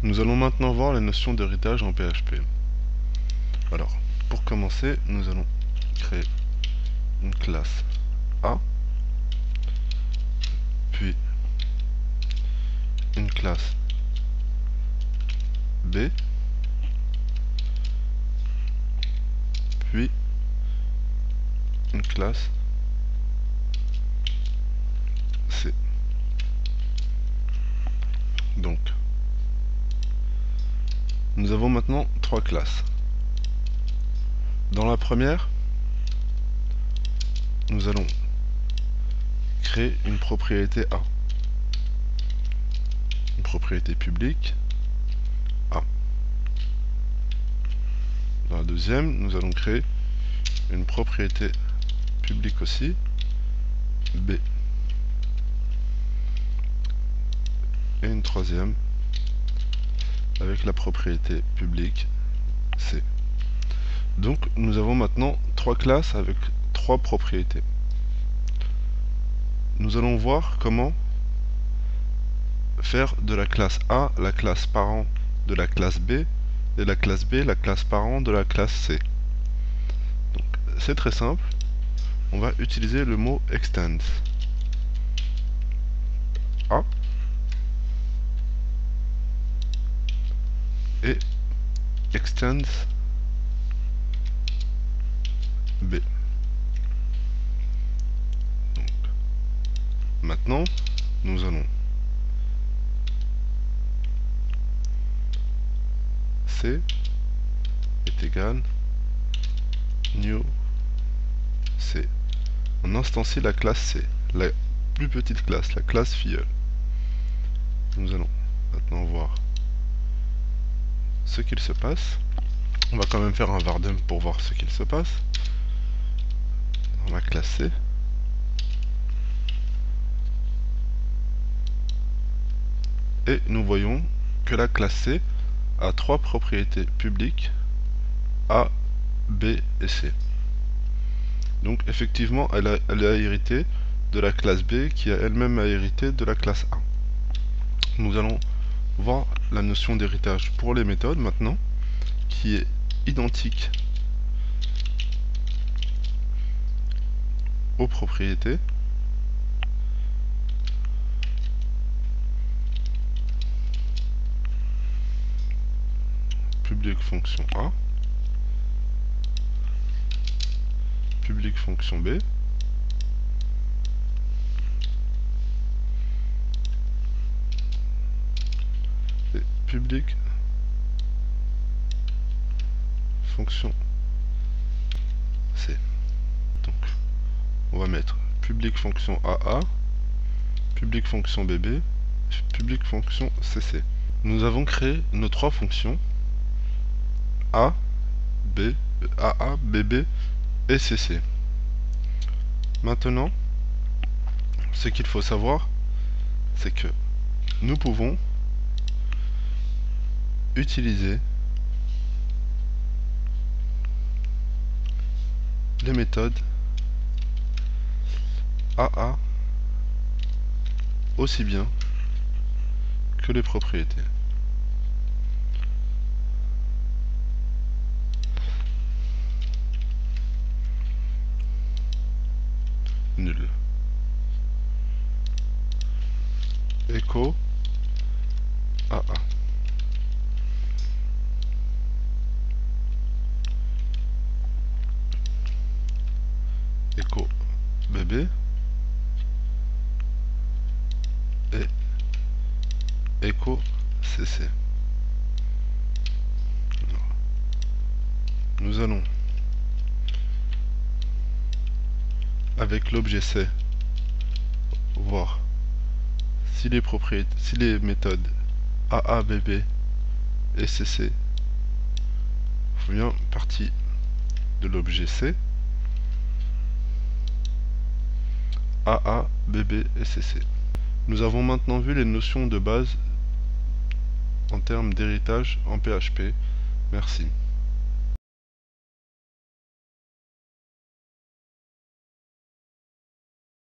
Nous allons maintenant voir les notions d'héritage en PHP. Alors, pour commencer, nous allons créer une classe A, puis une classe B, puis une classe C. Donc, nous avons maintenant trois classes. Dans la première, nous allons créer une propriété A. Une propriété publique A. Dans la deuxième, nous allons créer une propriété publique aussi B. Et une troisième avec la propriété publique C. Donc nous avons maintenant trois classes avec trois propriétés. Nous allons voir comment faire de la classe A la classe parent de la classe B et la classe B la classe parent de la classe C. Donc c'est très simple, on va utiliser le mot extends. A et extends B. Donc, maintenant, nous allons C est égal new C. On instancie la classe C, la plus petite classe, la classe filleule. Nous allons maintenant voir ce qu'il se passe. On va quand même faire un vardem pour voir ce qu'il se passe. Dans la classe C. Et nous voyons que la classe C a trois propriétés publiques A, B et C. Donc effectivement, elle a hérité de la classe B qui a elle-même hérité de la classe A. Nous allons voir la notion d'héritage pour les méthodes maintenant, qui est identique aux propriétés. Public fonction A, public fonction B, et public fonction C. Donc, on va mettre public fonction AA, public fonction BB, public fonction CC. Nous avons créé nos trois fonctions A, B, AA, BB et CC. Maintenant, ce qu'il faut savoir, c'est que nous pouvons utiliser les méthodes AA aussi bien que les propriétés. Nul. Echo AA. Echo BB et echo CC. Nous allons avec l'objet C voir si les propriétés, si les méthodes AA, BB et CC font bien partie de l'objet C. AA, BB et CC. Nous avons maintenant vu les notions de base en termes d'héritage en PHP. Merci.